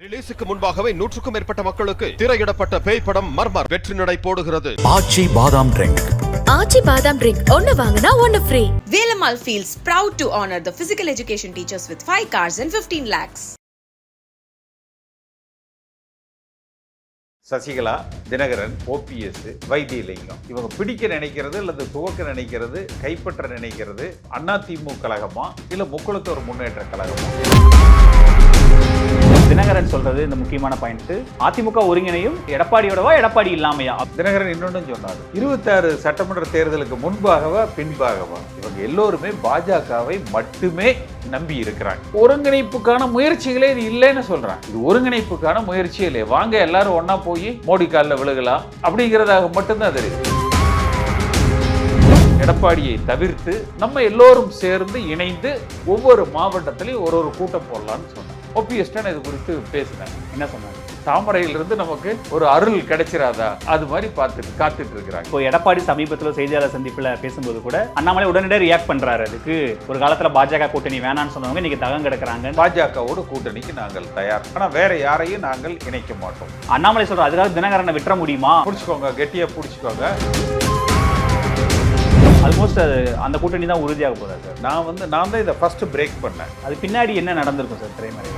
ரிலீஸுக்கு முன்பாகவே 100க்கும் மேற்பட்ட மக்களுக்கு திரையிடப்பட்ட பேய் படம் மர்மர் வெற்றி நடை போடுகிறது. ஆச்சி பாதாம் ட்ரிங்க். ஆச்சி பாதாம் ட்ரிங்க் ஒன்னு வாங்குனா ஒன்னு free. Velamal feels proud to honor the physical education teachers with 5 cars and 15 lakhs. Sasikala, Dinakaran, OPS, Vaithilingam இவங்க பிடிக்க நினைக்கிறது அல்லது துவக்க நினைக்கிறது, கைப்பற்ற நினைக்கிறது அதிமுக கழகமா இல்ல முக்குளத்தோர் முன்னேற்ற கழகமா? தினகரன் சொல்றது இந்த முக்கியமான பாயிண்ட். அதிமுக ஒருங்கிணையும் எடப்பாடியோடவா எடப்பாடி இல்லாமையா? தினகரன் இன்னொன்னு சொன்னார், 26 சட்டமன்ற தேர்தலுக்கு முன்பாகவா பின்பாகவா இவங்க எல்லோருமே பாஜகவை மட்டுமே நம்பி இருக்கிறாங்க. ஒருங்கிணைப்புக்கான முயற்சிகளே இது இல்லைன்னு சொல்றாங்க. இது ஒருங்கிணைப்புக்கான முயற்சியே இல்லை. வாங்க எல்லாரும் ஒன்னா போய் மோடி காலில் விழுகலாம் அப்படிங்கிறதாக மட்டும்தான் தெரியுது. எடப்பாடியை தவிர்த்து நம்ம எல்லோரும் சேர்ந்து இணைந்து ஒவ்வொரு மாவட்டத்திலையும் ஒரு கூட்டம் போடலாம்னு சொன்னாங்க. ஓபிஎஸ் இது குறித்து பேசினாங்க. என்ன சொன்னாங்க? தாமரையிலிருந்து நமக்கு ஒரு அருள் கிடைச்சிராதா, அது மாதிரி காத்துட்டு இருக்கிறாங்க. இப்போ எடப்பாடி சமீபத்தில் செய்தியாளர் சந்திப்புல பேசும்போது கூட அண்ணாமலை உடனடியாக ரியாக்ட் பண்றாரு. அதுக்கு ஒரு காலத்துல பாஜக கூட்டணி வேணான்னு சொன்னவங்க இன்னைக்கு தகம் கிடக்குறாங்க. பாஜகவோட கூட்டணிக்கு நாங்கள் தயார், ஆனா வேற யாரையும் நாங்கள் இணைக்க மாட்டோம். அண்ணாமலை சொல்ற அதுக்காக தினகரனை விட்டுற முடியுமா? புடிச்சுக்கோங்க, கெட்டியா புடிச்சுக்கோங்க. ஆல்மோஸ்ட் அந்த கூட்டணி தான் உறுதியாக போறாரு சார். நான் தான் இதை ஃபர்ஸ்ட் பிரேக் பண்ணேன். அது பின்னாடி என்ன நடந்திருக்கும் சார் திரைமறை?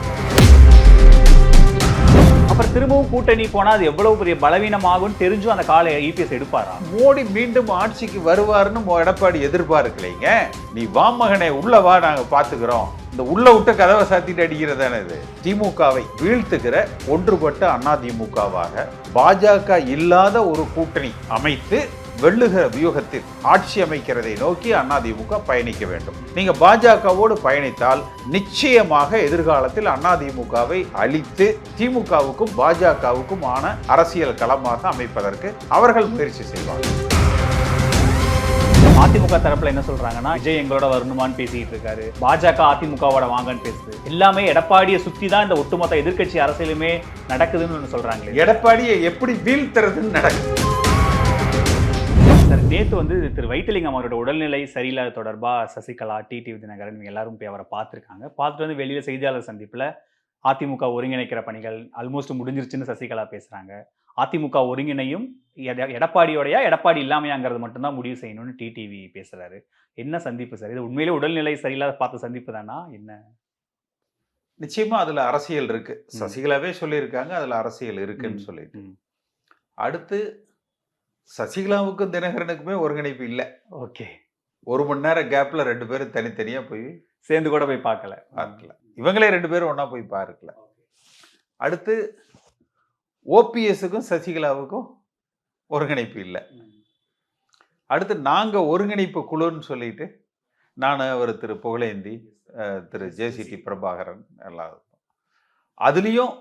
அப்புறம் திரும்பவும் கூட்டணி போனா அது எவ்வளவு பெரிய பலவீனமாகும் தெரிஞ்சும் அந்த காலை இபிஎஸ் எடுப்பாரா? மோடி மீண்டும் ஆட்சிக்கு வருவாருன்னு எடப்பாடி எதிர்பார்க்கலைங்க. நீ வாமகனை உள்ள வா, நாங்க பாத்துக்கிறோம். இந்த உள்ள விட்ட கதவை சாத்திட்டு அடிக்கிறதான இது. திமுகவை வீழ்த்துகிற ஒன்றுபட்ட அதிமுகவாக பாஜக இல்லாத ஒரு கூட்டணி அமைத்து வெள்ளுகிற வியூகத்தில் ஆட்சி அமைக்கிறதை நோக்கி அதிமுக பயணிக்க வேண்டும். நீங்க பாஜகவோடு பயணித்தால் நிச்சயமாக எதிர்காலத்தில் அதிமுகவை அழித்து திமுகவுக்கும் பாஜகவுக்கும் ஆன அரசியல் களமாக அமைப்பதற்கு அவர்கள் முயற்சி செய்வார்கள். அதிமுக தரப்புல என்ன சொல்றாங்கன்னா, விஜய் எங்களோட வரணுமான்னு பேசிட்டு இருக்காரு, பாஜக அதிமுகவோட வாங்கன்னு பேசுது. எல்லாமே எடப்பாடியை சுத்தி தான் இந்த ஒட்டுமொத்த எதிர்க்கட்சி அரசியலுமே நடக்குதுன்னு சொல்றாங்க. எடப்பாடியை எப்படி வீழ்த்துறதுன்னு நடக்குது. நேற்று திரு வைத்திலிங்கம் அவரோட உடல்நிலை சரியில்லாத தொடர்பா சசிகலா, டிடிவி தினகரன் எல்லாரும் போய் அவரை பார்த்துருக்காங்க. பார்த்துட்டு வெளியில செய்தியாளர் சந்திப்புல அதிமுக ஒருங்கிணைக்கிற பணிகள் ஆல்மோஸ்ட் முடிஞ்சிருச்சுன்னு சசிகலா பேசுறாங்க. அதிமுக ஒருங்கிணையும் எடப்பாடியோடையா எடப்பாடி இல்லாமையாங்கிறது மட்டும்தான் முடிவு செய்யணும்னு டிடிவி பேசுறாரு. என்ன சந்திப்பு சார் இது? உண்மையிலே உடல்நிலை சரியில்லாத பார்த்த சந்திப்பு தானா என்ன? நிச்சயமா அதுல அரசியல் இருக்கு. சசிகலாவே சொல்லியிருக்காங்க அதுல அரசியல் இருக்குன்னு சொல்லிட்டு. அடுத்து சசிகலாவுக்கும் தினகரனுக்குமே ஒருங்கிணைப்பு இல்லை. ஓகே, 1 மணி நேரம் கேப்ல 2 பேரும் தனித்தனியா போய் சேர்ந்து கூட போய் பார்க்கல. இவங்களே 2 பேரும் ஒன்னா போய் பார்க்கல. அடுத்து ஓபிஎஸ்க்கும் சசிகலாவுக்கும் ஒருங்கிணைப்பு இல்லை. அடுத்து நாங்க ஒருங்கிணைப்பு குழுன்னு சொல்லிட்டு நான் அவர் திரு புகழேந்தி, திரு ஜேசிடி பிரபாகரன் எல்லாம், அதுலேயும்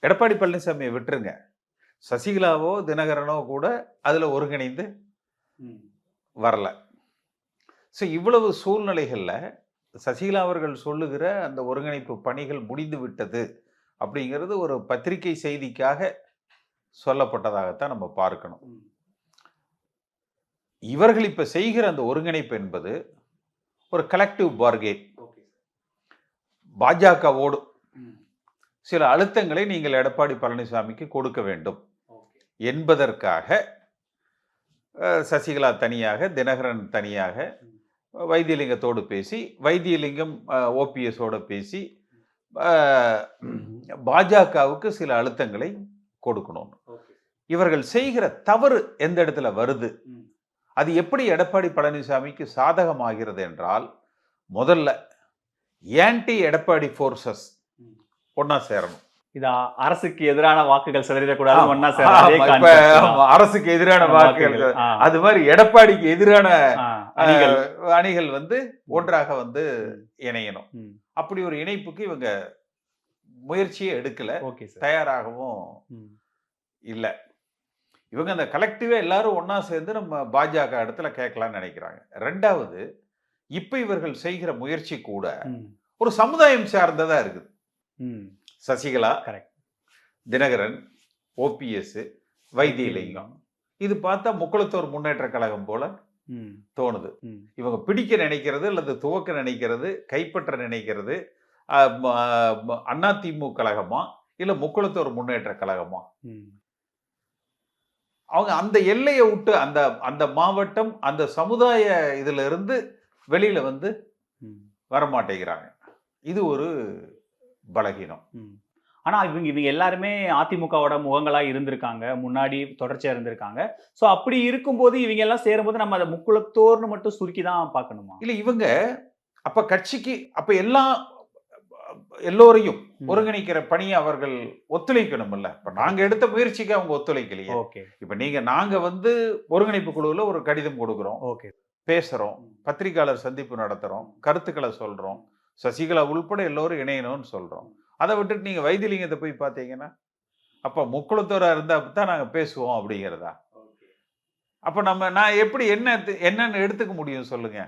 எடப்பாடி பழனிசாமியை விட்டுருங்க, சசிகலாவோ தினகரனோ கூட அதில் ஒருங்கிணைந்து வரல. ஸோ இவ்வளவு சூழ்நிலைகளில் சசிகலா அவர்கள் சொல்லுகிற அந்த ஒருங்கிணைப்பு பணிகள் முடிந்து விட்டது அப்படிங்கிறது ஒரு பத்திரிகை செய்திக்காக சொல்லப்பட்டதாகத்தான் நம்ம பார்க்கணும். இவர்கள் இப்போ செய்கிற அந்த ஒருங்கிணைப்பு என்பது ஒரு கலெக்டிவ் பார்கெயின். பாஜகவோடு சில அழுத்தங்களை நீங்கள் எடப்பாடி பழனிசாமிக்கு கொடுக்க வேண்டும் என்பதற்காக சசிகலா தனியாக, தினகரன் தனியாக, வைத்தியலிங்கத்தோடு பேசி, வைத்தியலிங்கம் ஓபிஎஸோடு பேசி பாஜகவுக்கு சில அழுத்தங்களை கொடுக்கணும். இவர்கள் செய்கிற தவறு எந்த இடத்துல வருது, அது எப்படி எடப்பாடி பழனிசாமிக்கு சாதகமாகிறது என்றால், முதல்ல ஆன்டி எடப்பாடி போர்சஸ் ஒன்னா சேரணும். இதா அரசுக்கு எதிரான வாக்குகள் சிதறிடக்கூடாது, ஒன்னா அரசுக்கு எதிரான வாக்குகள், அது மாதிரி எடப்பாடிக்கு எதிரான அணிகள் ஒன்றாக இணையணும். அப்படி ஒரு இணைப்புக்கு இவங்க முயற்சியே எடுக்கல, தயாராகவும் இல்லை. இவங்க அந்த கலெக்டிவா எல்லாரும் ஒன்னா சேர்ந்து நம்ம பாஜக இடத்துல கேட்கலாம்னு நினைக்கிறாங்க. ரெண்டாவது, இப்ப இவர்கள் செய்கிற முயற்சி கூட ஒரு சமுதாயம் சார்ந்ததா இருக்குது. சசிகலா, தினகரன், ஓபிஎஸ், வைத்தியலிங்கம், இது பார்த்தா முக்குளத்தோர் முன்னேற்ற கழகம் போல தோணுது. இவங்க பிடிக்க நினைக்கிறது அல்லது துவக்க நினைக்கிறது, கைப்பற்ற நினைக்கிறது, அதிமுக கழகமா இல்ல முக்குளத்தோர் முன்னேற்ற கழகமா? அவங்க அந்த எல்லையை விட்டு அந்த அந்த மாவட்டம் அந்த சமுதாய இதுல இருந்து வெளியில வந்து வரமாட்டேங்கிறாங்க. இது ஒரு பலகீனம். ஆனா இவங்க எல்லாருமே அதிமுகவோட முகங்களா இருந்திருக்காங்க, முன்னாடி தொடர்ச்சியா இருந்திருக்காங்க. சோ அப்படி இருக்கும்போது இவங்க எல்லாம் சேரும்போது நம்ம அதை முக்குளத்தோர்னு மட்டும் சுருக்கிதான் பார்க்கணுமா? இல்ல, இவங்க அப்ப கட்சிக்கு அப்ப எல்லோரையும் ஒருங்கிணைக்கிற பணியை அவர்கள் ஒத்துழைக்கணும் இல்ல. இப்ப நாங்க எடுத்த முயற்சிக்கு அவங்க ஒத்துழைக்கலையே. இப்ப நாங்க வந்து ஒருங்கிணைப்பு குழுவுல ஒரு கடிதம் கொடுக்கிறோம், பேசுறோம், பத்திரிகையாளர் சந்திப்பு நடத்துறோம், கருத்துக்களை சொல்றோம், சசிகலா உள்பட எல்லோரும் இணையணும்னு சொல்றோம். அதை விட்டுட்டு நீங்க வைத்திலிங்கத்தை போய் பார்த்தீங்கன்னா அப்ப முக்குளத்தோரா இருந்தா தான் நாங்க பேசுவோம் அப்படிங்கிறதா? அப்ப நான் எப்படி என்னன்னு எடுத்துக்க முடியும் சொல்லுங்க?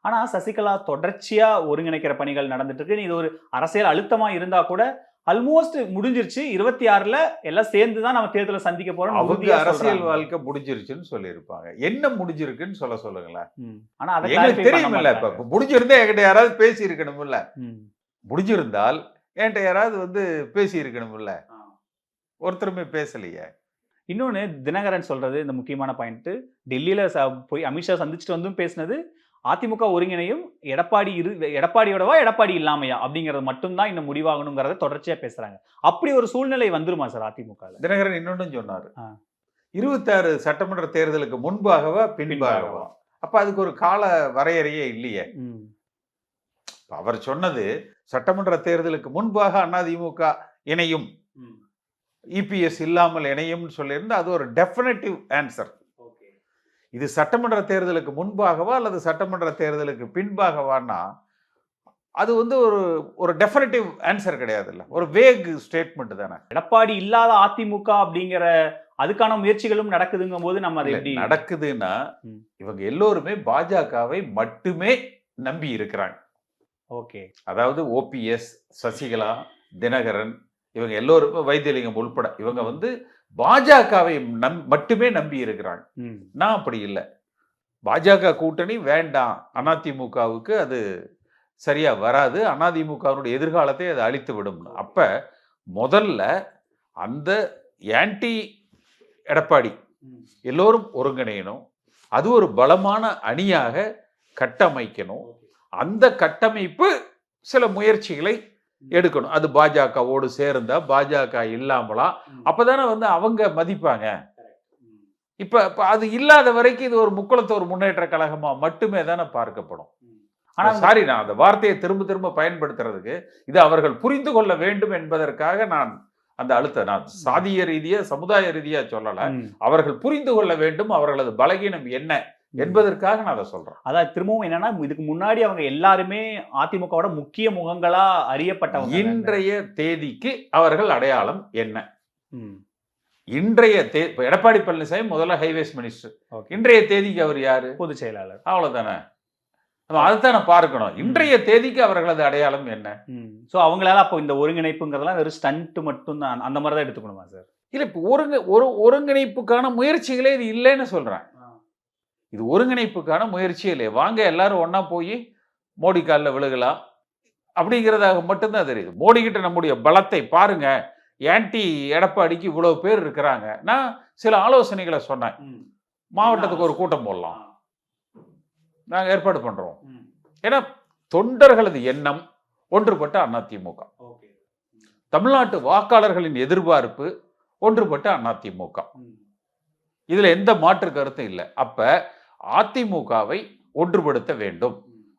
ஆனா சசிகலா தொடர்ச்சியா ஒருங்கிணைக்கிற பணிகள் நடந்துட்டு இருக்கு. இது ஒரு அரசியல் அழுத்தமா இருந்தா கூட ஆல்மோஸ்ட் முடிஞ்சிருச்சு. 26ல எல்லாம் சேர்ந்து தான் நம்ம தேர்தலை சந்திக்க போறோம். அவங்க அரசியல் வாழ்க்கை முடிஞ்சிருச்சுன்னு சொல்லியிருப்பாங்க. என்ன முடிஞ்சிருக்குன்னு சொல்லுங்களேன். ஆனா அதை தெரியுமில்ல. இப்ப முடிஞ்சிருந்தா என்கிட்ட யாராவது பேசி இருக்கணும்ல. முடிஞ்சிருந்தால் என்கிட்ட யாராவது வந்து பேசி இருக்கணும்ல. ஒருத்தருமே பேசலையே. இன்னொன்னு தினகரன் சொல்றது இந்த முக்கியமான பாயிண்ட், டெல்லியில போய் அமித்ஷா சந்திச்சுட்டு வந்தும் பேசினது அதிமுக ஒருங்கிணையும் எடப்பாடியோடவா எடப்பாடி இல்லாமையா அப்படிங்கறது மட்டும்தான் இன்னும் முடிவாகணுங்கிறத தொடர்ச்சியா பேசுறாங்க. அப்படி ஒரு சூழ்நிலை வந்துருமா சார் அதிமுக? தினகரன் இன்னொன்னு சொன்னாரு, 26 சட்டமன்ற தேர்தலுக்கு முன்பாகவா பின்பாகவா? அப்ப அதுக்கு ஒரு கால வரையறையே இல்லையே. அவர் சொன்னது சட்டமன்ற தேர்தலுக்கு முன்பாக அதிமுக இணையும், இபிஎஸ் இல்லாமல் இணையும் சொல்லியிருந்து அது ஒரு டெஃபினட்டிவ் ஆன்சர். இது சட்டமன்ற தேர்தலுக்கு முன்பாகவா அல்லது சட்டமன்ற தேர்தலுக்கு பின்பாகவான்னா அது வந்து ஒரு டெஃபினட்டிவ் ஆன்சர் கிடையாது, இல்ல ஒரு வேக் ஸ்டேட்மெண்ட் தானே. எடப்பாடி இல்லாத அதிமுக அப்படிங்கிற அதுக்கான முயற்சிகளும் நடக்குதுங்கும் போது நம்ம அதை எப்படி நடக்குதுன்னா இவங்க எல்லோருமே பாஜகவை மட்டுமே நம்பி இருக்கிறாங்க. ஓகே, அதாவது ஓபிஎஸ், சசிகலா, தினகரன், இவங்க எல்லோரும் வைத்தியலிங்கம் உள்பட இவங்க வந்து பாஜகவை மட்டுமே நம்பி இருக்கிறாங்க. நான் அப்படி இல்லை. பாஜக கூட்டணி வேண்டாம், அதிமுகவுக்கு அது சரியா வராது, அதிமுகவுடைய எதிர்காலத்தை அது அழித்து விடும். அப்ப முதல்ல அந்த ஆன்டி எடப்பாடி எல்லோரும் ஒருங்கிணையணும், அது ஒரு பலமான அணியாக கட்டமைக்கணும். அந்த கட்டமைப்பு சில முயற்சிகளை எடுக்கணும். அது பாஜகவோடு சேர்ந்தா பாஜக இல்லாமலா, அப்பதானே வந்து அவங்க மதிப்பாங்க. இப்ப அது இல்லாத வரைக்கும் இது ஒரு முக்குளத்தோர் முன்னேற்ற கழகமா மட்டுமே தானே பார்க்கப்படும். ஆனா சாரி, நான் அந்த வார்த்தையை திரும்ப திரும்ப பயன்படுத்துறதுக்கு இது அவர்கள் புரிந்து கொள்ள வேண்டும் என்பதற்காக நான் அந்த நான் சாதிய ரீதியா சமுதாய ரீதியா சொல்லல, அவர்கள் புரிந்து கொள்ள வேண்டும் அவர்களது பலகீனம் என்ன என்பதற்காக நான் அதை சொல்றேன். அதான் திரும்பவும் என்னன்னா, இதுக்கு முன்னாடி அவங்க எல்லாருமே அதிமுகவோட முக்கிய முகங்களா அறியப்பட்டவங்க. இன்றைய தேதிக்கு அவர்கள் அடையாளம் என்ன? இன்றைய எடப்பாடி பழனிசாமி முதல்ல ஹைவேஸ் மினிஸ்டர், இன்றைய தேதிக்கு அவர் யாரு? பொதுச் செயலாளர். அவ்வளவுதானே, அதைத்தானே பார்க்கணும். இன்றைய தேதிக்கு அவர்களது அடையாளம் என்ன? சோ அவங்களால அப்போ இந்த ஒருங்கிணைப்புங்கிறதெல்லாம் வெறும் ஸ்டண்ட் மட்டும் தான், அந்த மாதிரி தான் எடுத்துக்கணுமா சார்? இல்ல, இப்போ ஒருங்கிணைப்புக்கான முயற்சிகளே இது இல்லைன்னு சொல்றேன். இது ஒருங்கிணைப்புக்கான முயற்சியே இல்லை. வாங்க எல்லாரும் ஒன்னா போய் மோடி காலில் விழுகலாம் அப்படிங்கிறதாக மட்டும்தான் தெரியுது. மோடி கிட்ட நம்முடைய பலத்தை பாருங்க, ஆன்டி எடப்பாடிக்கு இவ்வளவு பேர் இருக்கிறாங்க. நான் சில ஆலோசனைகளை சொன்னேன். மாவட்டத்துக்கு ஒரு கூட்டம் போடலாம், நாங்கள் ஏற்பாடு பண்றோம். ஏன்னா தொண்டர்களது எண்ணம் ஒன்றுபட்ட அதிமுக, தமிழ்நாட்டு வாக்காளர்களின் எதிர்பார்ப்பு ஒன்றுபட்ட அதிமுக, இதுல எந்த மாற்று கருத்தும் இல்லை. அப்ப அதிமுகவை ஒன்றுபடுத்த வேண்டும்,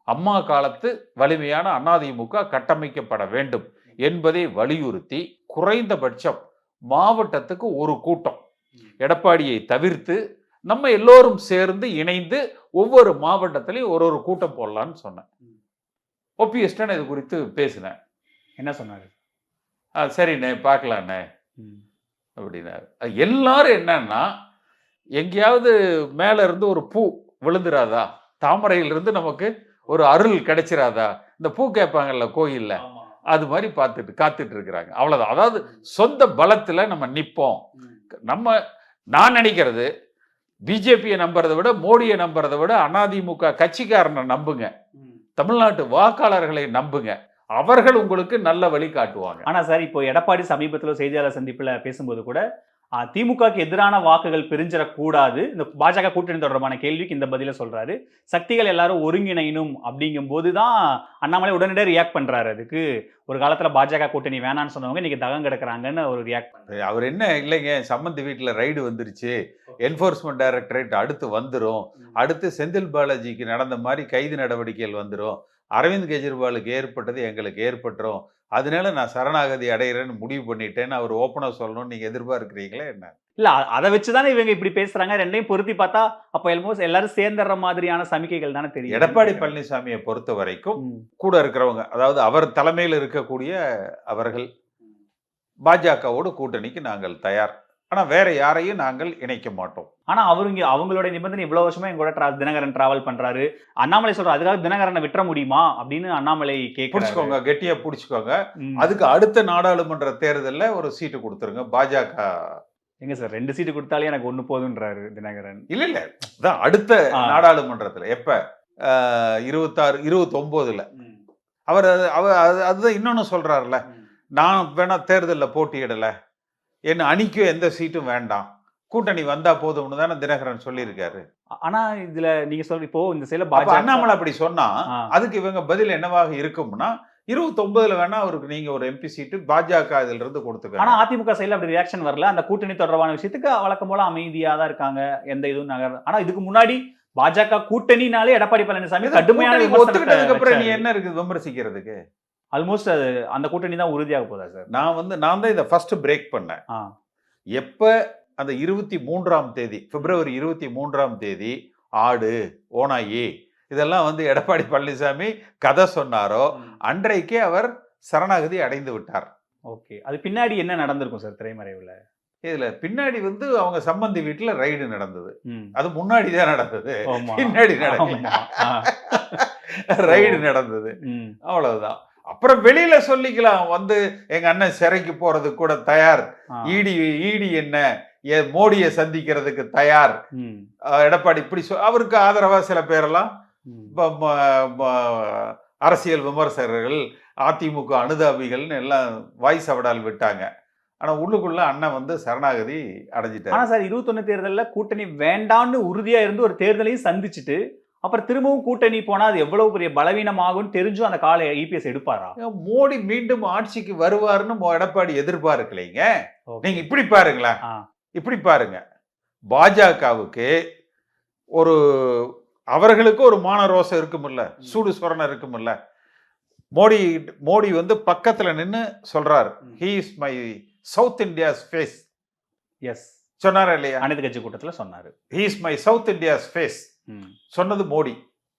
அம்மா காலத்து வலிமையான அதிமுக கட்டமைக்கப்பட வேண்டும் என்பதை வலியுறுத்தி குறைந்தபட்சம் மாவட்டத்துக்கு ஒரு கூட்டம், எடப்பாடியை தவிர்த்து நம்ம எல்லோரும் சேர்ந்து இணைந்து ஒவ்வொரு மாவட்டத்திலையும் ஒரு கூட்டம் போடலான்னு சொன்னேன். ஓபிஎஸ் இது குறித்து பேசினேன். என்ன சொன்னாரு? சரிண்ணே பார்க்கலாண்ணே அப்படின்னாரு. எல்லாரும் என்னன்னா, எங்கேயாவது மேல இருந்து ஒரு பூ விழுந்துராதா, தாமரையிலிருந்து நமக்கு ஒரு அருள் கிடைச்சிராதா, இந்த பூ கேட்பாங்கல்ல கோயில்ல, அது மாதிரி காத்துட்டு இருக்கிறாங்க. அவ்வளவுதான். அதாவது சொந்த பலத்துல நம்ம நிப்போம். நான் நினைக்கிறது, பிஜேபியை நம்புறதை விட மோடியை நம்புறதை விட அதிமுக கட்சிக்காரனை நம்புங்க, தமிழ்நாட்டு வாக்காளர்களை நம்புங்க. அவர்கள் உங்களுக்கு நல்ல வழி காட்டுவாங்க. ஆனா சார், இப்போ எடப்பாடி சமீபத்துல செய்தியாளர் சந்திப்புல பேசும்போது கூட திமுகவுக்கு எதிரான வாக்குகள் பிரிஞ்சிடக்கூடாது, இந்த பாஜக கூட்டணி தொடர்பான கேள்விக்கு இந்த பதில சொல்றாரு. சக்திகள் எல்லாரும் ஒருங்கிணைனும் அப்படிங்கும் போதுதான் அண்ணாமலை உடனடியாக ரியாக்ட் பண்றாரு. அதுக்கு ஒரு காலத்துல பாஜக கூட்டணி வேணான்னு சொன்னவங்க இன்னைக்கு தகம் கிடக்குறாங்கன்னு ஒரு ரியாக்ட் பண்றாரு. அவர் என்ன இல்லைங்க, சம்மந்தி வீட்டுல ரைடு வந்துருச்சு, என்போர்ஸ்மெண்ட் டைரக்டரேட் அடுத்து வந்துடும், அடுத்து செந்தில் பாலாஜிக்கு நடந்த மாதிரி கைது நடவடிக்கைகள் வந்துடும், அரவிந்த் கெஜ்ரிவாலுக்கு ஏற்பட்டது எங்களுக்கு ஏற்பட்டுரும், அதனால நான் சரணாகதி அடைகிறேன்னு முடிவு பண்ணிட்டேன்னு அவர் ஓப்பனா சொல்லணும்னு நீங்க எதிர்பார்க்கிறீங்களா என்ன? இல்ல, அதை வச்சுதானே இவங்க இப்படி பேசுறாங்க. ரெண்டையும் பொருத்தி பார்த்தா அப்ப ஆல்மோஸ்ட் எல்லாரும் சேர்ந்துற மாதிரியான சமிக்கைகள் தானே தெரியும். எடப்பாடி பழனிசாமியை பொறுத்த வரைக்கும் கூட இருக்கிறவங்க, அதாவது அவர் தலைமையில் இருக்கக்கூடிய அவர்கள் பாஜகவோடு கூட்டணிக்கு நாங்கள் தயார், ஆனா வேற யாரையும் நாங்கள் இணைக்க மாட்டோம். ஆனா அவங்களோட நிபந்தனை இவ்வளவு வருஷமா எங்க கூட தினகரன் டிராவல் பண்றாரு, அண்ணாமலை சொல்ற அதுக்காக தினகரனை விட்டுற முடியுமா அப்படின்னு அண்ணாமலை புடிச்சுக்கோங்க, கெட்டியா புடிச்சுக்கோங்க. அதுக்கு அடுத்த நாடாளுமன்ற தேர்தல்ல ஒரு சீட்டு கொடுத்துருங்க பாஜக. எங்க சார் 2 சீட்டு கொடுத்தாலே எனக்கு 1 போதுன்றாரு தினகரன். இல்ல அடுத்த நாடாளுமன்றத்துல எப்ப 26 29ல அவர் அதுதான் இன்னொன்னு சொல்றாருல, நான் வேணா தேர்தலில் போட்டியிடல, என்ன அணிக்கு எந்த சீட்டும் வேண்டாம், கூட்டணி வந்தா போதும்னு தானே தினகரன் சொல்லியிருக்காரு. ஆனா இதுல நீங்க சொல்ற இப்போ இந்த சில அண்ணாமலை அப்படி சொன்னா அதுக்கு இவங்க பதில் என்னவாக இருக்கும்னா 29ல வேணா அவருக்கு நீங்க ஒரு எம்பி சீட்டு பாஜக இதுல இருந்து கொடுத்துக்க. ஆனா அதிமுக சைடுல அப்படி ரியாக்ஷன் வரல. அந்த கூட்டணி தொடர்பான விஷயத்துக்கு வழக்கம் போல அமைதியா தான் இருக்காங்க, எந்த இதுவும் நகர். ஆனா இதுக்கு முன்னாடி பாஜக கூட்டணினாலே எடப்பாடி பழனிசாமி கடுமையான ஒத்துக்கிட்டதுக்கு அப்புறம் நீ என்ன இருக்குது விமர்சிக்கிறதுக்கு? ஆல்மோஸ்ட் அந்த கூட்டணி தான் உறுதியாக போதா சார்? நான் தான் இதை ஃபர்ஸ்ட் பிரேக் பண்ணேன். எப்ப அந்த 23ஆம் தேதி பிப்ரவரி 23ஆம் தேதி ஆடு ஓனாயி இதெல்லாம் வந்து எடப்பாடி பழனிசாமி கதை சொன்னாரோ அன்றைக்கே அவர் சரணாகதி அடைந்து விட்டார். ஓகே, அது பின்னாடி என்ன நடந்திருக்கும் சார் திரைமறைவுல? இதுல பின்னாடி வந்து அவங்க சம்பந்தி வீட்டுல ரைடு நடந்தது. அது முன்னாடி தான் நடந்தது, பின்னாடி ரைடு நடந்தது, அவ்வளவுதான். அப்புறம் வெளியில சொல்லிக்கலாம், வந்து எங்க அண்ணன் சிறைக்கு போறது கூட தயார், ஈடி என்ன மோடியை சந்திக்கிறதுக்கு தயார், எடப்பாடி இப்படி அவருக்கு ஆதரவா சில பேரெல்லாம் அரசியல் விமர்சகர்கள் அதிமுக அனுதாபிகள்னு எல்லாம் வாய்ஸ் அவடால் விட்டாங்க. ஆனா உள்ளுக்குள்ள அண்ணன் வந்து சரணாகதி அடைஞ்சிட்டாரு. ஆனா சார் 21 தேர்தல்ல கூட்டணி வேண்டான்னு உறுதியா இருந்து ஒரு தேர்தலையும் சந்திச்சுட்டு அப்புறம் திரும்பவும் கூட்டணி போனா அது எவ்வளவு பெரிய பலவீனமாகும் தெரிஞ்சும் அந்த கால இபிஎஸ் எடுப்பாரா? மோடி மீண்டும் ஆட்சிக்கு வருவாருன்னு எடப்பாடி எதிர்பார்க்கலைங்க. நீங்க இப்படி பாருங்களேன், இப்படி பாருங்க, பாஜகவுக்கு ஒரு அவர்களுக்கு ஒரு மான ரோசம் இருக்குமில்ல, சூடு சொரணம் இருக்குமில்ல. மோடி வந்து பக்கத்துல நின்னு சொல்றாரு, he is my South India's face. Yes சொன்னாரா இல்லையா? அனைத்து கட்சி கூட்டத்துல சொன்னாரு, he is my South India's face. சொன்னது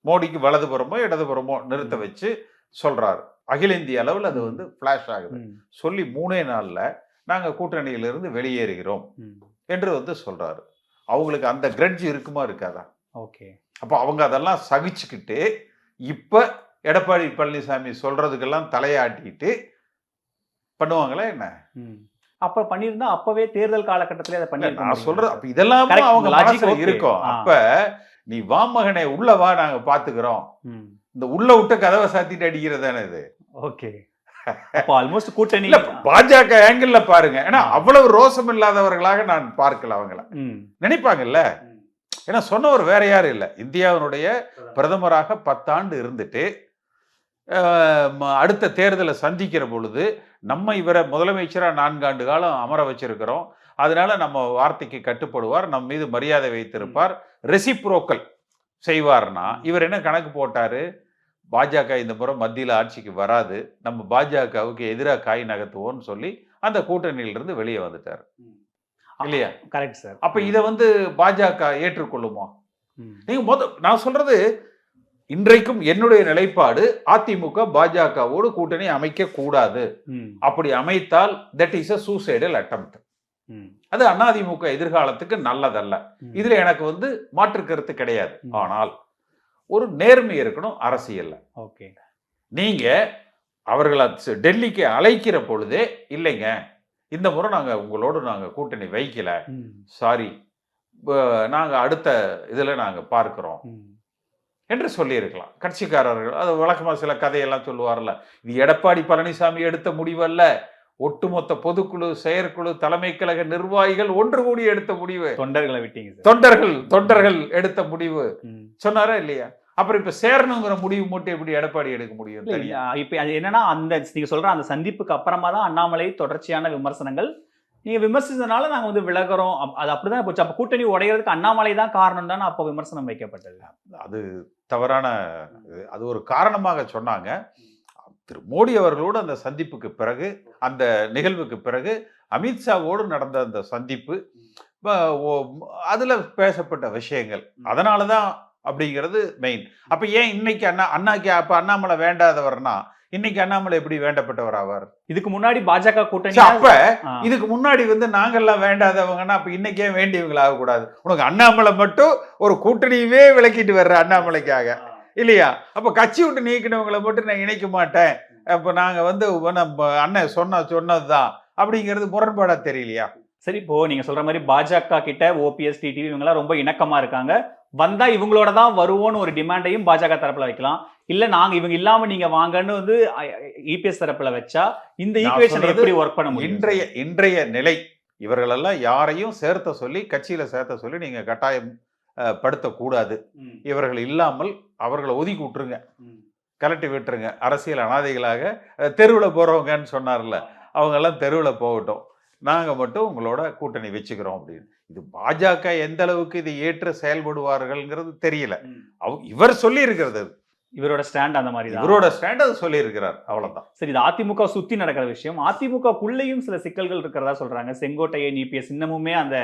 மோடிக்கு வலதுபுறமோ இடதுபுறமோ நிறுத்த வச்சு சொல்றாரு. அகில இந்திய அளவில் அது வந்து பிளாஷ் ஆகுது. சொல்லி 3 நாள்ல நாங்க கூட்டணியிலிருந்து வெளியேறுகிறோம் என்று வந்து சொல்றாரு. அவங்களுக்கு அந்த கிரட்ஜ் இருக்குமா இருக்காதா? ஓகே, அப்போ அவங்க அதெல்லாம் சகிச்சுக்கிட்டு இப்ப எடப்பாடி பழனிசாமி சொல்றதுக்கெல்லாம் தலையாட்டிட்டு பண்ணுவாங்களா என்ன? அப்ப பண்ணிருந்தா அப்பவே தேர்தல் காலகட்டத்திலே அதை பண்ணி நான் சொல்றது அப்ப இதெல்லாம் அவங்க மனசுல இருக்கும். அப்ப நீ வாமகனே உள்ள வா, நாங்க பாத்துக்கிறோம், இந்த உள்ள விட்டு கதவை சாத்திட்டு அடிக்கிறதானே இது. ஓகே, அப்ப ஆல்மோஸ்ட் கூட்டணி பாஜக ஆங்கிள் பாருங்க. ஏன்னா அவ்வளவு ரோசம் இல்லாதவர்களாக நான் பார்க்கல, அவங்கள நினைப்பாங்கல்ல. ஏன்னா சொன்னவர் வேற யாரும் இல்லை, இந்தியாவினுடைய பிரதமராக 10 ஆண்டு இருந்துட்டு அடுத்த தேர்தலை சந்திக்கிற பொழுது நம்ம இவரை முதலமைச்சராக 4 ஆண்டு காலம் அமர வச்சிருக்கிறோம், அதனால நம்ம வார்த்தைக்கு கட்டுப்படுவார், நம்ம மீது மரியாதை வைத்திருப்பார், ரெசிப்ரோக்கல் செய்வார்னா இவர் என்ன கணக்கு போட்டாரு? பாஜக இந்த முறை மத்தியில் ஆட்சிக்கு வராது, நம்ம பாஜகவுக்கு எதிராக காய் நகர்த்துவோம்னு சொல்லி அந்த கூட்டணியிலிருந்து வெளியே வந்துட்டார் இல்லையா? Correct sir. அப்ப இதை வந்து பாஜக ஏற்றுக்கொள்ளுமா? நீங்க நான் சொல்றது இன்றைக்கும் என்னுடைய நிலைப்பாடு, அதிமுக பாஜகவோடு கூட்டணி அமைக்க கூடாது. அப்படி அமைத்தால் that is a suicidal attempt. அது அதிமுக எதிர்காலத்துக்கு நல்லதல்ல. இதுல எனக்கு வந்து மாற்று கருத்து கிடையாது. ஆனால் ஒரு நேர்மை இருக்கணும் அரசியல்ல. ஓகே, நீங்க அவர்களை டெல்லிக்கு அழைக்கிற பொழுதே இல்லைங்க இந்த முறை நாங்க உங்களோடு நாங்க கூட்டணி வைக்கல, சாரி, நாங்க அடுத்த இதுல நாங்க பார்க்கிறோம் என்று சொல்லியிருக்கலாம். கட்சிக்காரர்கள் அது வழக்கமாக சில கதையெல்லாம் சொல்லுவார்ல, இது எடப்பாடி பழனிசாமி எடுத்த முடிவல்ல, ஒட்டுமொத்த பொதுக்குழு, செயற்குழு, தலைமை கழக நிர்வாகிகள் ஒன்று கூடி எடுத்த முடிவு, தொண்டர்களை விட்டீங்க சார். தொண்டர்கள் எடுத்த முடிவு சொன்னாரா இல்லையா? அப்புறம் இப்ப சேரணுங்கிற முடிவு மட்டும் எப்படி எடப்பாடி எடுக்க முடியும்? இப்ப அது என்னன்னா, அந்த நீங்க சொல்ற அந்த சந்திப்புக்கு அப்புறமா தான் அண்ணாமலை தொடர்ச்சியான விமர்சனங்கள், நீங்க விமர்சிச்சதுனால நாங்க வந்து விலகிறோம், அது அப்படிதான் போச்சு. அப்ப கூட்டணி உடைகிறதுக்கு அண்ணாமலை தான் காரணம் தான் அப்போ விமர்சனம் வைக்கப்பட்டது. அது தவறான, அது ஒரு காரணமாக சொன்னாங்க. திரு மோடி அவர்களோடு அந்த சந்திப்புக்கு பிறகு, அந்த நிகழ்வுக்கு பிறகு அமித்ஷாவோடு நடந்த அந்த சந்திப்பு, அதுல பேசப்பட்ட விஷயங்கள், அதனாலதான் அப்படிங்கிறது மெயின். அப்ப ஏன் இன்னைக்கு அண்ணாக்கு அப்ப அண்ணாமலை வேண்டாதவர்னா இன்னைக்கு அண்ணாமலை எப்படி வேண்டப்பட்டவர் ஆவார்? இதுக்கு முன்னாடி பாஜக கூட்டணி, அப்ப இதுக்கு முன்னாடி வந்து நாங்கெல்லாம் வேண்டாதவங்கன்னா அப்ப இன்னைக்கே வேண்டியவங்களா ஆகக்கூடாது. உனக்கு அண்ணாமலை மட்டும் ஒரு கூட்டணியவே விளக்கிட்டு வர்ற அண்ணாமலைக்காக இல்லையா? அப்ப கட்சி விட்டு நீக்கினவங்களை மட்டும் நான் இணைக்க மாட்டேன், அப்ப நாங்க வந்து அண்ணன் சொன்னதுதான் அப்படிங்கிறது முரண்பாடா தெரியலையா? சரி, இப்போ நீங்க சொல்ற மாதிரி பாஜக கிட்ட ஓபிஎஸ், டிடிவி இவங்கெல்லாம் ரொம்ப இணக்கமா இருக்காங்க, வந்தா இவங்களோட தான் வருவோன்னு ஒரு டிமாண்டையும் பாஜக தரப்புல வைக்கலாம். இல்ல நாங்க இவங்க இல்லாம நீங்க வாங்கன்னு வந்து இபிஎஸ் தரப்புல வச்சா இந்த ஈக்குவேஷன் எப்படி ஒர்க் பண்ண முடியும்? இன்றைய நிலை, இவர்களெல்லாம் யாரையும் சேர்த்த சொல்லி, கட்சியில சேர்த்த சொல்லி நீங்க கட்டாயம் படுத்தக்கூடாது. இவர்கள் இல்லாமல் அவர்களை ஒதுக்கி விட்டுருங்க, கலட்டி விட்டுருங்க. அரசியல் அனாதைகளாக தெருவில் போறவங்கன்னு சொன்னார்ல, அவங்க எல்லாம் தெருவில் போகட்டும், நாங்க மட்டும் உங்களோட கூட்டணி வச்சுக்கிறோம் அப்படின்னு. இது பாஜக எந்த அளவுக்கு இது ஏற்று செயல்படுவார்கள்ங்கிறது தெரியல. இவர் சொல்லி இருக்கிறது, இவரோட ஸ்டாண்ட் அந்த மாதிரி தான், இவரோட ஸ்டாண்ட் அது சொல்லி இருக்கிறார், அவ்வளவுதான். சரி, இது அதிமுக சுத்தி நடக்கிற விஷயம். அதிமுகக்குள்ளேயும் சில சிக்கல்கள் இருக்கிறதா சொல்றாங்க. செங்கோட்டையன், இபிஎஸ் இன்னமுமே அந்த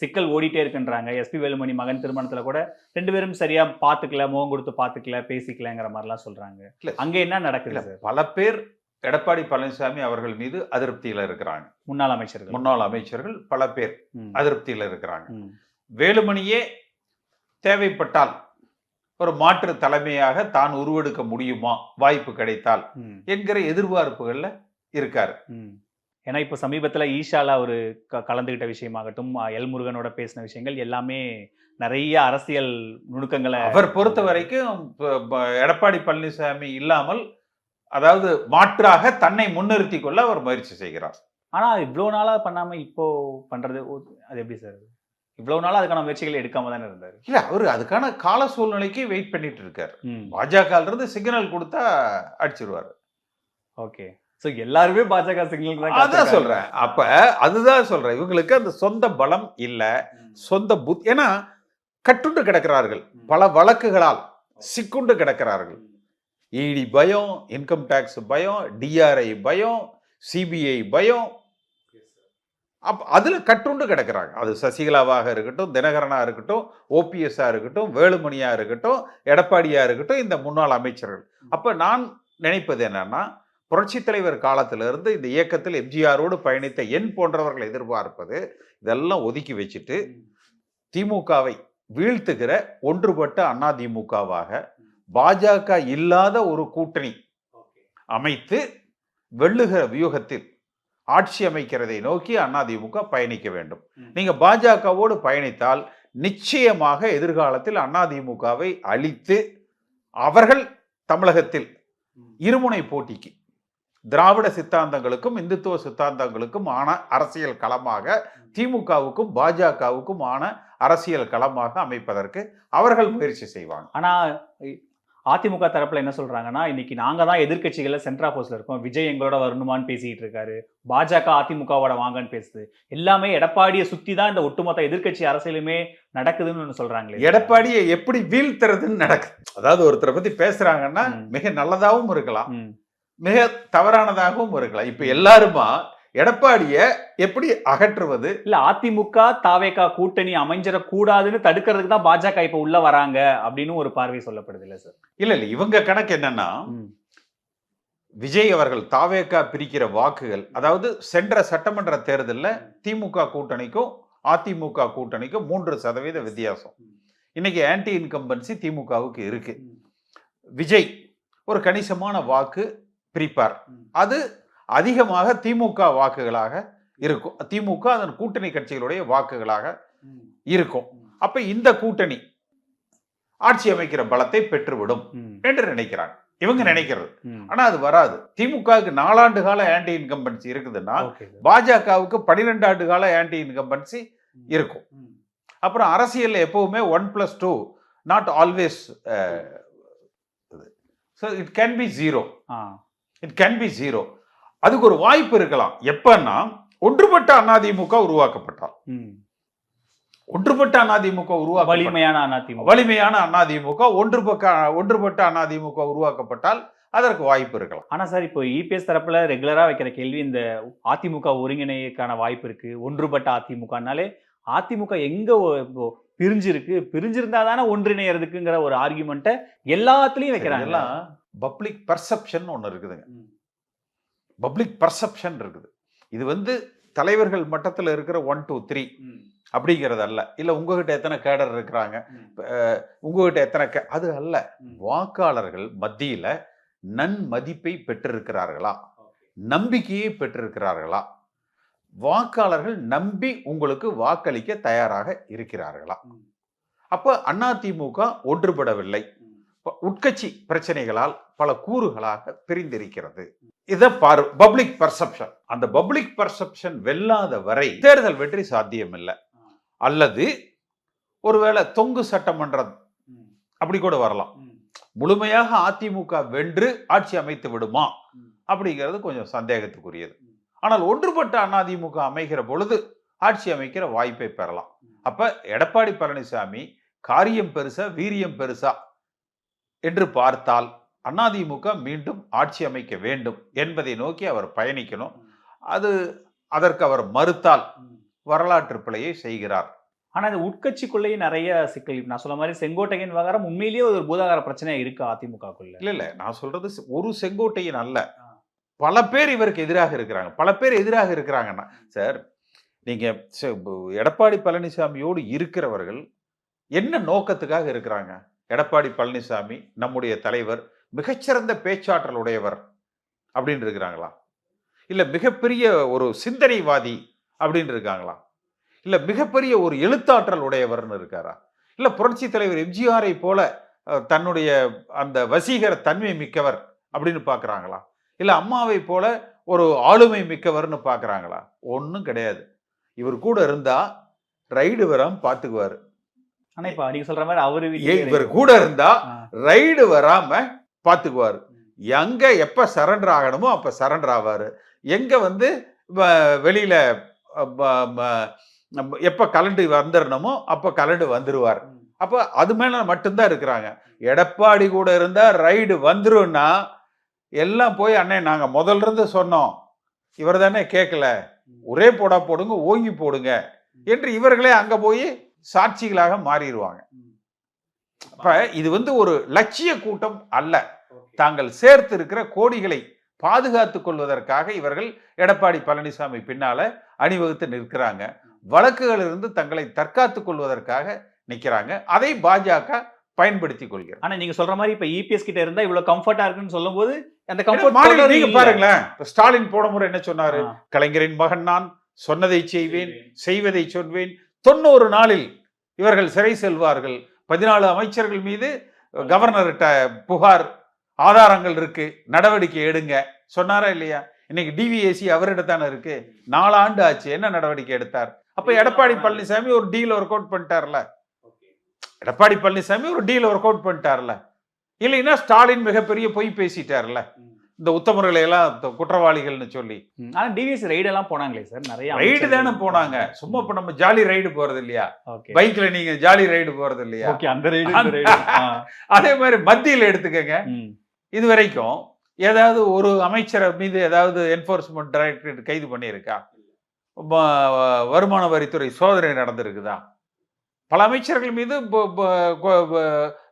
சிக்கல் ஓடிட்டே இருக்குன்றாங்க. எஸ்பி வேலுமணி மகன் திருமணத்துல கூட 2 பேரும் சரியா பாத்துக்கல, முகம் கொடுத்து பாத்துக்கல, பேசிக்கலங்கிற மாதிரிலாம் சொல்றாங்க. அங்க என்ன நடக்குது? பல பேர் எடப்பாடி பழனிசாமி அவர்கள் மீது அதிருப்தியில இருக்கிறாங்க. முன்னாள் அமைச்சர்கள் பல பேர் அதிருப்தியில இருக்கிறாங்க. வேலுமணியே தேவைப்பட்டால் ஒரு மாற்று தலைமையாக தான் உருவெடுக்க முடியுமா வாய்ப்பு கிடைத்தால் என்கிற எதிர்பார்ப்புகள்ல இருக்காரு. ஏன்னா இப்ப சமீபத்துல ஈஷால ஒரு கலந்துகிட்ட விஷயமாகட்டும், எல் முருகனோட பேசின விஷயங்கள் எல்லாமே நிறைய அரசியல் நுணுக்கங்களை, அவர் பொறுத்த வரைக்கும் எடப்பாடி பழனிசாமி இல்லாமல், அதாவது மாற்றாக தன்னை முன்னிறுத்தி கொள்ள அவர் முயற்சி செய்கிறார். ஆனா இவ்வளவு நாளா பண்ணாம இப்போ பண்றது அது எப்படி சார்? இவ்வளவு நாளா அதுக்கான முயற்சிகளை எடுக்காம தானே இருந்தாரு. இல்ல, அவரு அதுக்கான கால சூழ்நிலைக்கு வெயிட் பண்ணிட்டு இருக்காரு. பாஜக இருந்து சிக்னல் கொடுத்தா அடிச்சிருவாரு. ஓகே, சோ எல்லாருமே பாஜக சிக்னல் தான். அதான் சொல்றேன். அப்ப அதுதான் சொல்றேன், இவங்களுக்கு அந்த சொந்த பலம் இல்ல, சொந்த புத்தி. ஏன்னா கட்டுண்டு கிடக்கிறார்கள், பல வழக்குகளால் சிக்குண்டு கிடக்கிறார்கள். இடி பயம், இன்கம் டாக்ஸ் பயம், டிஆர்ஐ பயம், சிபிஐ பயம், அதுல கட்டுண்டு கிடக்கிறாங்க. அது சசிகலாவாக இருக்கட்டும், தினகரனா இருக்கட்டும், ஓபிஎஸ்ஸா இருக்கட்டும், வேலுமணியா இருக்கட்டும், எடப்பாடியா இருக்கட்டும், இந்த முன்னாள் அமைச்சர்கள். அப்ப நான் நினைப்பது என்னன்னா, புரட்சி தலைவர் காலத்திலிருந்து இந்த இயக்கத்தில் எம்ஜிஆரோடு பயணித்த என் போன்றவர்கள் எதிர்பார்ப்பது இதெல்லாம் ஒதுக்கி வச்சுட்டு திமுகவை வீழ்த்துகிற ஒன்றுபட்ட அண்ணா திமுகவாக பாஜக இல்லாத ஒரு கூட்டணி அமைத்து வெல்லுகிற வியூகத்தில் ஆட்சி அமைக்கிறதை நோக்கி அதிமுக பயணிக்க வேண்டும். நீங்க பாஜகவோடு பயணித்தால் நிச்சயமாக எதிர்காலத்தில் அதிமுகவை அழித்து அவர்கள் தமிழகத்தில் இருமுனை போட்டிக்கு திராவிட சித்தாந்தங்களுக்கும் இந்துத்துவ சித்தாந்தங்களுக்கும் ஆன அரசியல் களமாக, திமுகவுக்கும் பாஜகவுக்கும் ஆன அரசியல் களமாக அமைப்பதற்கு அவர்கள் முயற்சி செய்வாங்க. ஆனா அதிமுக தரப்புல என்ன சொல்றாங்கன்னா, இன்னைக்கு நாங்க தான் எதிர்கட்சிகள்ல சென்ட்ரா போஸ்ட்ல இருக்கோம், விஜய் எங்களோட வரணுமான்னு பேசிட்டு இருக்காரு, பாஜக அதிமுகவோட வாங்கன்னு பேசுது, எல்லாமே எடப்பாடியை சுத்தி தான் இந்த ஒட்டுமொத்த எதிர்கட்சி அரசியலுமே நடக்குதுன்னு சொல்றாங்களே. எடப்பாடியை எப்படி வீழ்த்துறதுன்னு நடக்குது. அதாவது ஒருத்தரை பத்தி பேசுறாங்கன்னா மிக நல்லதாகவும் இருக்கலாம், மிக தவறானதாகவும் இருக்கலாம். இப்ப எல்லாருமா எடப்பாடிய எப்படி அகற்றுவது? இல்ல அதிமுக தாவேகா கூட்டணி அமைஞ்சிட கூடாதுன்னு தடுக்கிறதுக்கு தான் பாஜக இப்ப உள்ள வராங்க அப்படின்னு ஒரு பார்வை சொல்லப்படுது இல்ல சார்? இல்ல இவங்க கணக்கு என்னன்னா, விஜய் அவர்கள் தாவேகா பிரிக்கிற வாக்குகள், அதாவது சென்ற சட்டமன்ற தேர்தலில் திமுக கூட்டணிக்கும் அதிமுக கூட்டணிக்கும் 3% வித்தியாசம். இன்னைக்கு ஆன்டி இன்கம்பன்சி திமுகவுக்கு இருக்கு. விஜய் ஒரு கணிசமான வாக்கு பிரிப்பார், அது அதிகமாக திமுக வாக்குகளாக இருக்கும், திமுக அதன் கூட்டணி கட்சிகளுடைய வாக்குகளாக இருக்கும். அப்ப இந்த கூட்டணி ஆட்சி அமைக்கிற பலத்தை பெற்றுவிடும் என்று நினைக்கிறாங்க. இவங்க நினைக்கிறது. ஆனா அது வராது. திமுகவுக்கு 4 ஆண்டு கால ஆன்டி இன்கம்பன்சி இருக்குதுன்னா பாஜகவுக்கு 12 ஆண்டு கால ஆன்டி இன்கம்பன்சி இருக்கும். அப்புறம் அரசியல் எப்பவுமே 1+2 not always. So it can be 0. It can be 0. அதுக்கு ஒரு வாய்ப்பு இருக்கலாம். எப்பன்னா ஒன்றுபட்ட அதிமுக உருவாக்கப்பட்டால், ஒன்றுபட்ட அதிமுக வலிமையான அதிமுக ஒன்றுபட்ட அதிமுக உருவாக்கப்பட்டால் அதற்கு வாய்ப்பு இருக்கலாம். ஆனா சார், இப்போ இபிஎஸ் தரப்புல ரெகுலரா வைக்கிற கேள்வி, இந்த அதிமுக ஒருங்கிணைக்கான வாய்ப்பு இருக்கு, ஒன்றுபட்ட அதிமுகனாலே அதிமுக எங்க பிரிஞ்சிருந்தா தானே ஒன்றிணையறதுக்குங்கிற ஒரு ஆர்குமெண்ட்டை எல்லாத்துலயும் வைக்கிறாங்க. எல்லாம் பப்ளிக் பர்செப்ஷன் ஒண்ணு இருக்குதுங்க. பப்ளிக் பர்செப்ஷன் இருக்குது. இது தலைவர்கள் மட்டத்தில் இருக்கிற 1 2 3 அப்படிங்கிறது அல்ல. இல்ல உங்ககிட்ட எத்தனை கேடர் இருக்கிறாங்க, உங்ககிட்ட எத்தனை அது அல்ல. வாக்காளர்கள் மத்தியில நன்மதிப்பை பெற்றிருக்கிறார்களா, நம்பிக்கையை பெற்றிருக்கிறார்களா, வாக்காளர்கள் நம்பி உங்களுக்கு வாக்களிக்க தயாராக இருக்கிறார்களா? அப்ப அதிமுக ஒன்றுபடவில்லை. உட்கட்சி பிரச்சனைகளால் பல கூறுகளாக பிரிந்திருக்கிறது. இத பப்ளிக் பர்செப்ஷன். அந்த பப்ளிக் பர்செப்ஷன் வெல்லாத வரை தேர்தல் வெற்றி சாத்தியம் இல்லை. அல்லது ஒருவேளை தொங்கு சட்டமன்றம் அப்படி கூட வரலாம். முழுமையாக அதிமுக வென்று ஆட்சி அமைத்து விடுமா அப்படிங்கிறது கொஞ்சம் சந்தேகத்துக்குரியது. ஆனால் ஒன்றுபட்ட அதிமுக அமைகிற பொழுது ஆட்சி அமைக்கிற வாய்ப்பை பெறலாம். அப்ப எடப்பாடி பழனிசாமி காரியம் பெருசா வீரியம் பெருசா என்று பார்த்தால் அதிமுக மீண்டும் ஆட்சி அமைக்க வேண்டும் என்பதை நோக்கி அவர் பயணிக்கணும். அதற்கு அவர் மறுத்தால் வரலாற்று பிழையை செய்கிறார். ஆனா இந்த உட்கட்சிக்குள்ளேயே நிறைய சிக்கல். நான் சொல்ல மாதிரி செங்கோட்டையன் விவகாரம் உண்மையிலேயே ஒரு பூதாகார பிரச்சனையா இருக்கு அதிமுகக்குள்ள. இல்ல நான் சொல்றது ஒரு செங்கோட்டையன் அல்ல, பல பேர் இவருக்கு எதிராக இருக்கிறாங்க. பல பேர் எதிராக இருக்கிறாங்கன்னா சார், நீங்க எடப்பாடி பழனிசாமியோடு இருக்கிறவர்கள் என்ன நோக்கத்துக்காக இருக்கிறாங்க? எடப்பாடி பழனிசாமி நம்முடைய தலைவர், மிகச்சிறந்த பேச்சாற்றல் உடையவர் அப்படின்னு இருக்கிறாங்களா? இல்ல மிகப்பெரிய ஒரு சிந்தனைவாதி அப்படின்னு இருக்காங்களா? இல்ல மிகப்பெரிய ஒரு எழுத்தாற்றல் உடையவர்னு இருக்காரா? இல்ல புரட்சி தலைவர் எம்ஜிஆரை போல தன்னுடைய அந்த வசீகர தன்மை மிக்கவர் அப்படின்னு பாக்குறாங்களா? இல்ல அம்மாவை போல ஒரு ஆளுமை மிக்கவர்னு பாக்குறாங்களா? ஒன்னும் கிடையாது. இவர் கூட இருந்தா ரைடு வராம பாத்துக்குவாரு. ஆனா இப்ப நீங்க சொல்ற மாதிரி அவரு இவர் கூட இருந்தா ரைடு வராம பாத்துக்குவாரு. எங்க எப்ப சரண்டர் ஆகணுமோ அப்ப சரண்டர் ஆவாரு. எங்க வெளியில எப்ப கலண்டு வந்துடணுமோ அப்ப கலண்டு வந்துருவார். அப்ப அது மேல மட்டும்தான் இருக்கிறாங்க. எடப்பாடி கூட இருந்தா ரைடு வந்துரும்னா எல்லாம் போய் அண்ணே நாங்க முதல்ல இருந்து சொன்னோம், இவர் தானே கேட்கல, ஒரே போடா போடுங்க, ஓங்கி போடுங்க என்று இவர்களே அங்க போய் சாட்சிகளாக மாறிடுவாங்க. அப்ப இது ஒரு லட்சிய கூட்டம் அல்ல. தாங்கள் சேர்த்து இருக்கிற கோடிகளை பாதுகாத்துக் கொள்வதற்காக இவர்கள் எடப்பாடி பழனிசாமி பின்னால அணிவகுத்து நிற்கிறாங்க. வழக்குகள் இருந்து தங்களை தற்காத்துக் கொள்வதற்காக நிக்கிறாங்க. அதை பாஜக பயன்படுத்திக் கொள்கிறார். ஆனா நீங்க சொல்ற மாதிரி இப்ப இபிஎஸ் கிட்ட இருந்தா இவ்வளவு கம்ஃபர்ட்டா இருக்குன்னு சொல்லும் போது அந்த கம்ஃபர்ட் நீங்க பாருங்களேன். ஸ்டாலின் போன முறை என்ன சொன்னாரு? கலைஞரின் மகன் நான், சொன்னதை செய்வேன், செய்வதை சொல்வேன், 90 நாளில் இவர்கள் சிறை செல்வார்கள், 14 அமைச்சர்கள் மீது கவர்னர்கிட்ட புகார், ஆதாரங்கள் இருக்கு, நடவடிக்கை எடுங்க சொன்னாரா இல்லையா? இன்னைக்கு டிவிஎஸ்சி அவரிடத்தானே இருக்கு. 4 ஆண்டு ஆச்சு, என்ன நடவடிக்கை எடுத்தார்? அப்ப எடப்பாடி பழனிசாமி ஒரு டீல் ஒர்க் அவுட் பண்ணிட்டார்ல. எடப்பாடி பழனிசாமி ஒரு டீல் ஒர்க் அவுட் பண்ணிட்டார்ல. இல்லைன்னா ஸ்டாலின் மிகப்பெரிய பொய் பேசிட்டார்ல, இந்த உத்தமர்களை எல்லாம் குற்றவாளிகள்னு சொல்லி. ஆனா டிவிஎஸ் ரைடு எல்லாம் போனாங்களே சார், நிறைய ரைடு தானே போனாங்க. சும்மா இப்ப நம்ம ஜாலி ரைடு போறது இல்லையா? பைக்ல நீங்க ஜாலி ரைடு போறது இல்லையா? அந்த ரைடு அதே மாதிரி மத்தியில் எடுத்துக்கங்க. இது வரைக்கும் ஏதாவது ஒரு அமைச்சர் மீது ஏதாவது என்ஃபோர்ஸ்மெண்ட் டைரக்டரேட் கைது பண்ணியிருக்கா? வருமான வரித்துறை சோதனை நடந்திருக்குதா? பல அமைச்சர்கள் மீது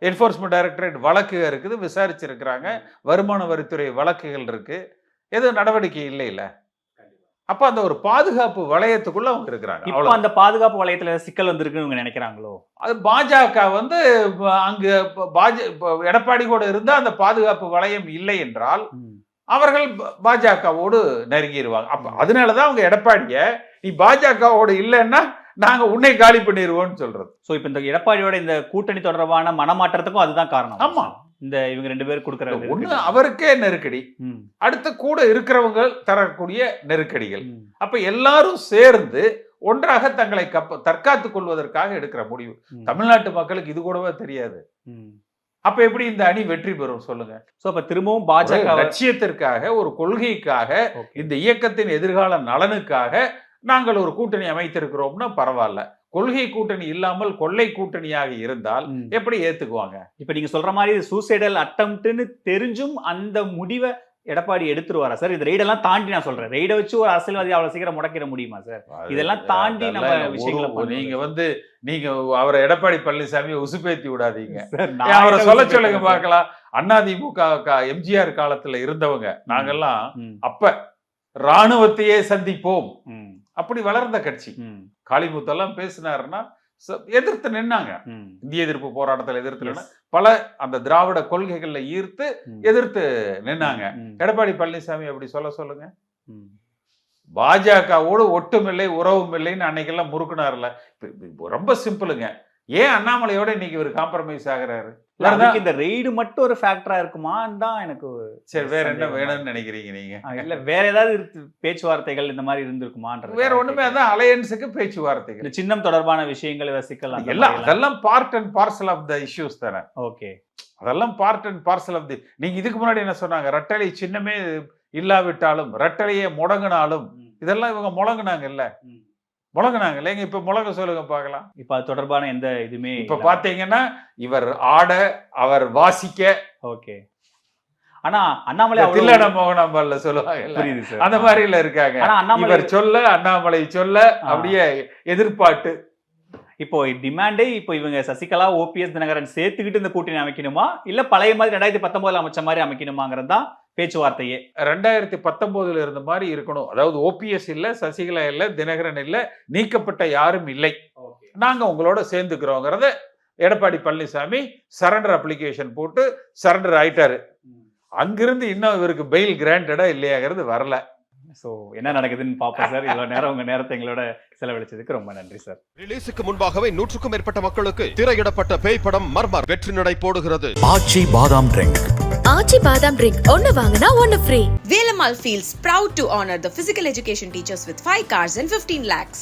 என்ஃபோர்ஸ்மெண்ட் டைரக்டரேட் வழக்கு இருக்குது, விசாரிச்சிருக்கிறாங்க. வருமான வரித்துறை வழக்குகள் இருக்கு, எதுவும் நடவடிக்கை இல்லை இல்ல. அப்ப அந்த ஒரு பாதுகாப்பு வளையத்துக்குள்ள அவங்க இருக்கிறாங்க. இப்ப அந்த பாதுகாப்பு வளையத்துல சிக்கல் வந்திருக்குன்னு நினைக்கிறாங்களோ? அது பாஜக அங்கு எடப்பாடி கூட இருந்தா அந்த பாதுகாப்பு வளையம் இல்லை என்றால் அவர்கள் பாஜகவோடு நெருங்கிடுவாங்க. அப்ப அதனாலதான் அவங்க எடப்பாடிய நீ பாஜகவோடு இல்லைன்னா நாங்க உன்னை காலி பண்ணிடுவோம்னு சொல்றது. சோ இப்ப இந்த எடப்பாடியோட இந்த கூட்டணி தொடர்பான மனமாற்றத்துக்கும் அதுதான் காரணம். ஆமா, இந்த இவங்க 2 பேர் கொடுக்கற ஒண்ணு அவருக்கே நெருக்கடி, அடுத்த கூட இருக்கிறவங்க தரக்கூடிய நெருக்கடிகள். அப்ப எல்லாரும் சேர்ந்து ஒன்றாக தங்களை தற்காத்துக் கொள்வதற்காக எடுக்கிற முடிவு. தமிழ்நாட்டு மக்களுக்கு இது கூடவே தெரியாது. அப்ப எப்படி இந்த அணி வெற்றி பெறும் சொல்லுங்க? சோ அப்ப திரும்பவும் பாஜக லட்சியத்திற்காக, ஒரு கொள்கைக்காக, இந்த இயக்கத்தின் எதிர்கால நலனுக்காக நாங்கள் ஒரு கூட்டணி அமைத்திருக்கிறோம்னா பரவாயில்ல. கொள்கை கூட்டணி இல்லாமல் கொள்ளை கூட்டணியாக இருந்தால் எப்படி ஏத்துக்குவாங்க? இப்ப நீங்க சொல்ற மாதிரி சூசைடல் அட்டம்ப்ட்னு தெரிஞ்சும் அந்த முடிவை எடப்பாடி எடுத்துருவாரா சார்? இது ரெய்டெல்லாம் தாண்டி நான் சொல்றேன், ரெய்டை வச்சு ஒரு அரசியல்வாதி அவ்வளவு சீக்கிரம் முடக்கிட முடியுமா சார்? இதெல்லாம் தாண்டி நம்ம விஷயங்களை நீங்க அவரை எடப்பாடி பழனிசாமி உசுப்பேத்தி விடாதீங்க. அவரை சொல்லுங்க பார்க்கலாம். அதிமுக எம்ஜிஆர் காலத்துல இருந்தவங்க நாங்கெல்லாம் அப்ப ராணுவத்தையே சந்திப்போம் அப்படி வளர்ந்த கட்சி. காளிமுத்தெல்லாம் பேசினாருன்னா எதிர்த்து நின்னாங்க. இந்திய எதிர்ப்பு போராட்டத்தில் எதிர்த்து பல அந்த திராவிட கொள்கைகள்ல ஈர்த்து எதிர்த்து நின்னாங்க. எடப்பாடி பழனிசாமி அப்படி சொல்லுங்க. பாஜகவோடு ஒட்டுமில்லை உறவும் இல்லைன்னு அன்னைக்கெல்லாம் முறுக்குனார்ல. ரொம்ப சிம்பிளுங்க. ஏன் அண்ணாமலையோட இன்னைக்கு ஒரு காம்ப்ரமைஸ் ஆகுறாரு? இந்த ரெய்டு மட்டும் ஒரு ஃபேக்டரா இருக்குமான்னு தான் எனக்கு. சரி, வேற என்ன வேணும்னு நினைக்கிறீங்க நீங்க? இல்ல வேற ஏதாவது பேச்சுவார்த்தைகள் இந்த மாதிரி இருந்திருக்குமான்றது? வேற ஒண்ணுமே, அதான் அலையன்ஸுக்கு பேச்சுவார்த்தைகள். இந்த சின்னம் தொடர்பான விஷயங்கள் சிக்கல் அதெல்லாம் part and parcel of the issues தானே. ஓகே, அதெல்லாம் part and parcel of the. நீங்க இதுக்கு முன்னாடி என்ன சொன்னாங்க? ரெட்டலை சின்னமே இல்லாவிட்டாலும், ரெட்டலையே முடங்கினாலும், இதெல்லாம் இவங்க முழங்குனாங்க இல்லைங்க. இப்ப முழங்க சொல்லுங்க பார்க்கலாம். இப்ப அது தொடர்பான எந்த இதுமே இப்ப பாத்தீங்கன்னா இவர் ஆட, அவர் வாசிக்க. ஓகே, ஆனா அண்ணாமலை தில்லட மோகனாம்பல்ல சொல்லுவாங்க, அந்த மாதிரில இருக்காங்க. இவர் சொல்ல, அண்ணாமலை சொல்ல அப்படியே எதிர்பார்ட்டு. இப்போ டிமாண்டே இப்போ இவங்க சசிகலா, ஓபிஎஸ், தினகரன் சேர்த்துக்கிட்டு இந்த கூட்டணி அமைக்கணுமா, இல்ல பழைய மாதிரி 2019 அமைச்ச மாதிரி அமைக்கணுமாங்கிறது தான் பேச்சுவார்த்தையே. 2019 இருந்த மாதிரி இருக்கணும். அதாவது ஓபிஎஸ் இல்ல, சசிகலா இல்ல, தினகரன் இல்ல, நீக்கப்பட்ட யாரும் இல்லை, நாங்க உங்களோட சேர்ந்துக்கிறோங்கிறத எடப்பாடி பழனிசாமி சரண்டர் அப்ளிகேஷன் போட்டு சரண்டர் ஆயிட்டாரு. அங்கிருந்து இன்னும் இவருக்கு பெயில் கிராண்டடா இல்லையாங்கிறது வரல. சோ என்ன நடக்குதுன்னு பாப்போம் சார். இவ்வளவு நேரம் உங்க நேரத்தை எங்களோட செலவழிச்சதுக்கு ரொம்ப நன்றி சார். ரிலீஸுக்கு முன்பாகவே 100க்கும் மேற்பட்ட மக்களுக்கு திரையிடப்பட்ட பேய் படம் மர்மர் வெற்றி நடை போடுகிறது. ஆச்சி பாதாம் ட்ரிங்க் ஒன்னு வாங்கினா ஒன்னு free. Velamal feels proud to honor the physical education teachers with 5 cars and 15 lakhs.